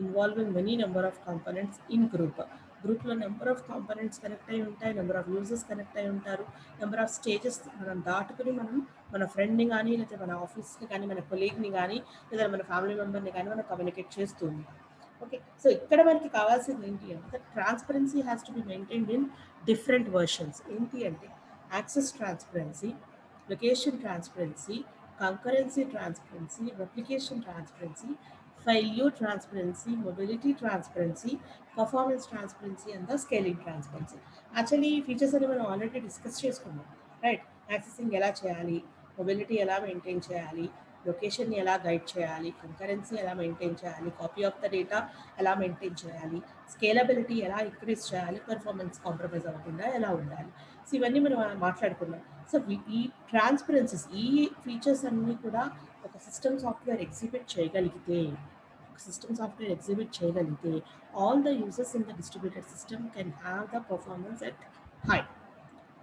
involving many number of components in గ్రూప్లో నెంబర్ ఆఫ్ కాంపోనెంట్స్ కనెక్ట్ అయి ఉంటాయి, నెంబర్ ఆఫ్ యూజర్స్ కనెక్ట్ అయి ఉంటారు, నెంబర్ ఆఫ్ స్టేజెస్ మనం దాటుకుని మనం మన ఫ్రెండ్ని కానీ, లేదా మన ఆఫీస్ని కానీ, మన కొలీగ్ని కానీ, లేదా మన ఫ్యామిలీ మెంబర్ని కానీ మనం కమ్యూనికేట్ చేస్తూ ఉంటాం. ఓకే, సో ఇక్కడ మనకి కావాల్సింది ఏంటి అంటే transparency has to B maintained in different versions. ఏంటి అంటే access transparency, location transparency, concurrency transparency, replication transparency, failure transparency, mobility transparency, performance transparency, and the scaling transparency. Actually ఈ ఫీచర్స్ అని మనం ఆల్రెడీ డిస్కస్ చేసుకున్నాం, రైట్? యాక్సెసింగ్ ఎలా చేయాలి, mobility ఎలా maintain చేయాలి, లొకేషన్ని ఎలా గైడ్ చేయాలి, కంకరెన్సీ ఎలా మెయింటైన్ చేయాలి, కాపీ ఆఫ్ ద డేటా ఎలా మెయింటైన్ చేయాలి, స్కేలబిలిటీ ఎలా ఇంక్రీజ్ చేయాలి, పర్ఫార్మెన్స్ కాంప్రమైజ్ అవ్వకుండా ఎలా ఉండాలి. సో ఇవన్నీ మనం మాట్లాడుకున్నాం. సో ఈ ట్రాన్స్పరెన్సీస్, ఈ ఫీచర్స్ అన్నీ కూడా ఒక సిస్టమ్ సాఫ్ట్వేర్ ఎగ్జిబిట్ చేయగలిగితే, all the users in the distributed system can have the performance at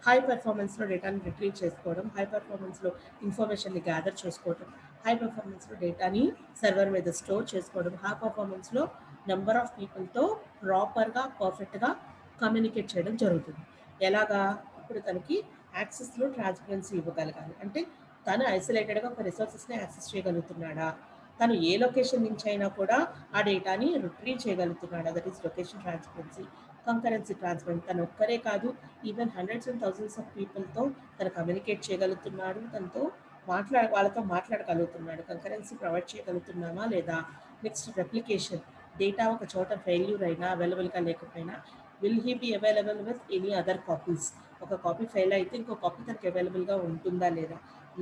high performance-లో డేటాని రిట్రీవ్ చేసుకోవడం, హై పర్ఫార్మెన్స్లో ఇన్ఫర్మేషన్ని గ్యాదర్ చేసుకోవడం, హై పర్ఫార్మెన్స్లో డేటాని సర్వర్ మీద స్టోర్ చేసుకోవడం, హై పర్ఫార్మెన్స్లో నెంబర్ ఆఫ్ పీపుల్తో ప్రాపర్గా పర్ఫెక్ట్గా కమ్యూనికేట్ చేయడం జరుగుతుంది. ఎలాగా? ఇప్పుడు తనకి యాక్సెస్లో ట్రాన్స్పరెన్సీ ఇవ్వగలగాలి. అంటే తను ఐసోలేటెడ్గా ఒక రిసోర్సెస్ని యాక్సెస్ చేయగలుగుతున్నాడా, తను ఏ లొకేషన్ నుంచి అయినా కూడా ఆ డేటాని రిట్రీవ్ చేయగలుగుతున్నాడా, that is location transparency. Concurrency transparency, తను ఒక్కరే కాదు, even hundreds and thousands of పీపుల్తో తను కమ్యూనికేట్ చేయగలుగుతున్నాడు, వాళ్ళతో మాట్లాడగలుగుతున్నాడు, కంకరెన్సీ ప్రొవైడ్ చేయగలుగుతున్నామా లేదా. నెక్స్ట్ రెప్లికేషన్, డేటా ఒక చోట ఫెయిల్యూర్ అయినా, అవైలబుల్గా లేకపోయినా, will he be available with any other copies. ఒక కాపీ ఫెయిల్ అయితే ఇంకో కాపీ తనకి అవైలబుల్గా ఉంటుందా లేదా.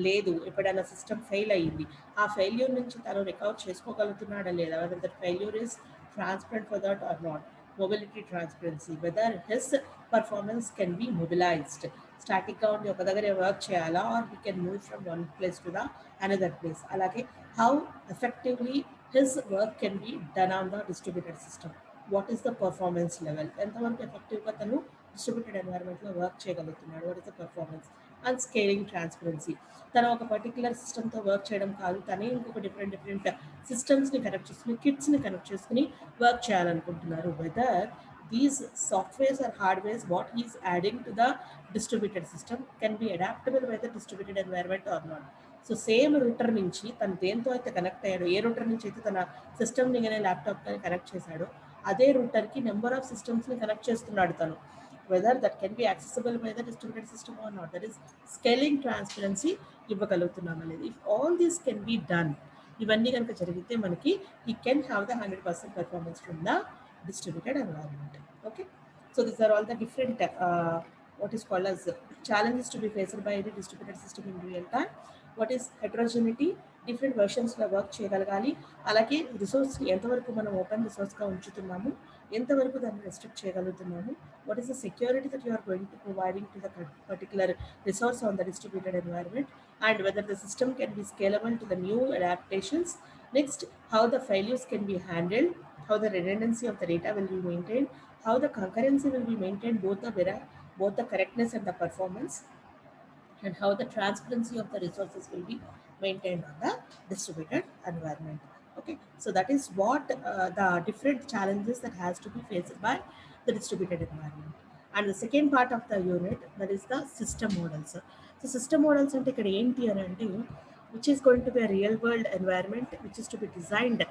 లేదు, ఎప్పుడైనా సిస్టమ్ ఫెయిల్ అయ్యింది, ఆ ఫెయిల్యూర్ నుంచి తను రికవర్ చేసుకోగలుగుతున్నాడా లేదా, whether that failure is transparent for that or not. Mobility transparency, whether his performance can be mobilized. స్టాటిక్గా ఉండి ఒక దగ్గర వర్క్ చేయాలా, or he can move from one place to the another place. అలాగే how effectively his work can be done on the distributed system. What is the performance level, ఎంతవరకు ఎఫెక్టివ్గా తను distributed ఎన్వైర్న్మెంట్లో వర్క్ చేయగలుగుతున్నాడు, what is the performance. And scaling transparency, తను ఒక particular సిస్టమ్తో work చేయడం కాదు, తనే ఇంకొక డిఫరెంట్ సిస్టమ్స్ని కనెక్ట్ చేసుకుని, కిట్స్ని కనెక్ట్ చేసుకుని వర్క్ చేయాలనుకుంటున్నారు. Whether these softwares are hardwares what is adding to the distributed system can be adaptable by the distributed environment or not. So same router నుంచి తను దేంతో అయితే కనెక్ట్ అయ్యాడో, ఏ రూటర్ నుంచి అయితే తన సిస్టమ్ని కానీ ల్యాప్టాప్ కానీ కనెక్ట్ చేశాడో, అదే రూటర్కి నెంబర్ ఆఫ్ సిస్టమ్స్ని కనెక్ట్ చేస్తున్నాడు తను. whether that can be accessible by the distributed system or not. That is scaling transparency ఇవ్వగలుగుతున్నామా లేదు. If all this can be done, ఇవన్నీ కనుక జరిగితే మనకి he can have the 100% performance from the distributed environment. Okay, so these are all the different what is called as challenges to be faced by the distributed system in real time. What is heterogeneity, different వెర్షన్స్లో work చేయగలగాలి. అలాగే రిసోర్స్ని ఎంతవరకు మనం open రిసోర్స్గా ఉంచుతున్నాము, ఎంతవరకు దాన్ని restrict చేయగలుగుతున్నాము, what is the security that you are going to providing to the particular resource on the distributed environment, and whether the system can be scalable to the new adaptations. Next, how the failures can be handled, how the redundancy of the data will be maintained, how the concurrency will be maintained, both the correctness and the performance, and how the transparency of the resources will be maintained on the distributed environment. Okay, so that is what the different challenges that has to be faced by the distributed environment. And the second part of the unit, that is the system models. So system models ante ikkada enti ante, which is going to be a real world environment which is to be designed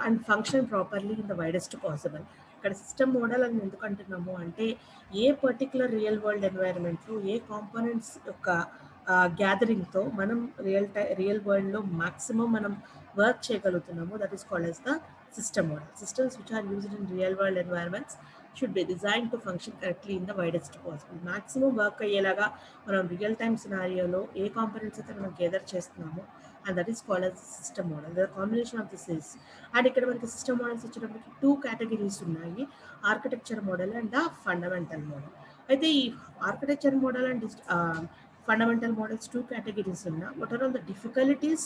and function properly in the widest possible. ఇక్కడ system model అని ఎందుకు అంటున్నాము అంటే, ఏ particular real world ఎన్వైరన్మెంట్లో ఏ components యొక్క గ్యాదరింగ్తో మనం రియల్ వరల్డ్లో మ్యాక్సిమం మనం వర్క్ చేయగలుగుతున్నాము, that is called as the system model. Systems which are used in real world environments should be designed to function correctly in the widest possible. Maximum work అయ్యేలాగా మనం real time సినారియోలో ఏ components అయితే మనం gather చేస్తున్నామో, and that is called as system model. The combination of this is, and ఇక్కడ మనకి system models వచ్చేటప్పటికి 2 categories ఉన్నాయి, architecture model and the fundamental model. అయితే ఈ architecture model and fundamental models two categories ఉన్నా what are all the difficulties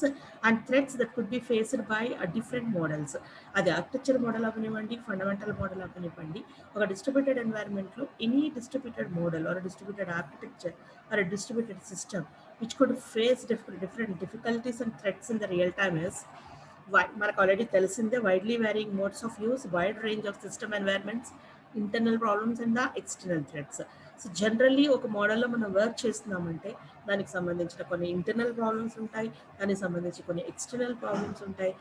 and threats that could be faced by different models. అది architecture model అవనివ్వండి, fundamental model అవనివ్వండి, ఒక distributed ఎన్వైరన్మెంట్లో any distributed model or distributed architecture or distributed system which could face different difficulties and threats in the real time is మనకు already తెలిసిందే widely varying modes of use, wide range of system environments, internal problems and the external threats. So generally ఒక మోడల్లో మనం work చేస్తున్నామంటే దానికి సంబంధించిన కొన్ని internal problems ఉంటాయి, దానికి సంబంధించి కొన్ని ఎక్స్టర్నల్ ప్రాబ్లమ్స్ ఉంటాయి.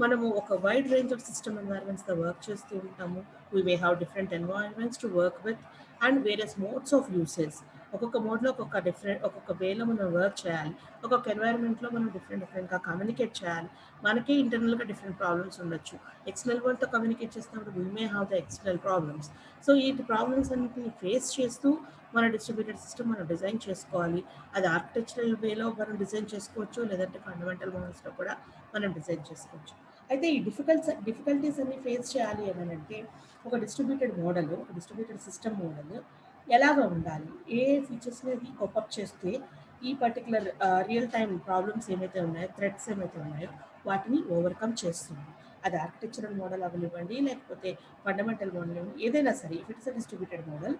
మనము ఒక వైడ్ రేంజ్ ఆఫ్ సిస్టమ్ ఎన్వైర్న్మెంట్స్తో వర్క్ చేస్తూ ఉంటాము. We may have different environments to work with and various modes of uses. ఒక్కొక్క మోడ్లో ఒక్కొక్క వేలో మనం వర్క్ చేయాలి. ఒక్కొక్క ఎన్వైర్న్మెంట్లో మనం డిఫరెంట్గా కమ్యూనికేట్ చేయాలి. మనకే ఇంటర్నల్గా డిఫరెంట్ ప్రాబ్లమ్స్ ఉండొచ్చు. ఎక్స్టర్నల్ వరల్డ్తో కమ్యూనికేట్ చేస్తున్నప్పుడు we may have the external problems. So ఈ ప్రాబ్లమ్స్ అన్నింటినీ ఫేస్ చేస్తూ మన డిస్ట్రిబ్యూటెడ్ సిస్టమ్ మనం డిజైన్ చేసుకోవాలి. అది ఆర్కిటెక్చరల్ వేలో మనం డిజైన్ చేసుకోవచ్చు, లేదంటే ఫండమెంటల్ మోడల్స్లో కూడా మనం డిజైన్ చేసుకోవచ్చు. అయితే ఈ డిఫికల్టీస్ అన్ని ఫేస్ చేయాలి అని అంటే ఒక డిస్ట్రిబ్యూటెడ్ సిస్టమ్ మోడల్ ఎలాగ ఉండాలి, ఏ ఫీచర్స్ని అది కోపప్ చేస్తే ఈ పర్టికులర్ రియల్ టైమ్ ప్రాబ్లమ్స్ ఏమైతే ఉన్నాయో, థ్రెట్స్ ఏమైతే ఉన్నాయో వాటిని ఓవర్కమ్ చేస్తుంది. అది ఆర్కిటెక్చరల్ మోడల్ అవనివ్వండి, లేకపోతే ఫండమెంటల్ మోడల్, ఏదైనా సరే. If it's a distributed model,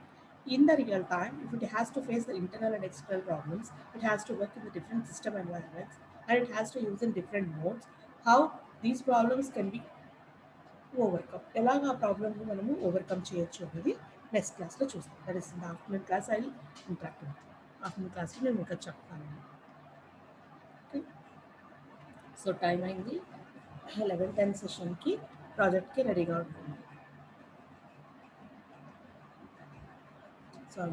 in the real time, if it has to face the internal and external problems, it has to work in the different system environments, and it has to use in different modes, how these problems can be overcome. ఎలాగ ఆ ప్రాబ్లమ్ని మనము overcome చేయొచ్చు అనేది next క్లాస్లో చూస్తాం. That is in the afternoon class. I interact with afternoon క్లాస్లో నేను ఇంకా చెప్తాను. ఓకే, సో టైం అయింది. 11:10 సెషన్కి ప్రాజెక్ట్కి రెడీగా ఉంటుంది. సో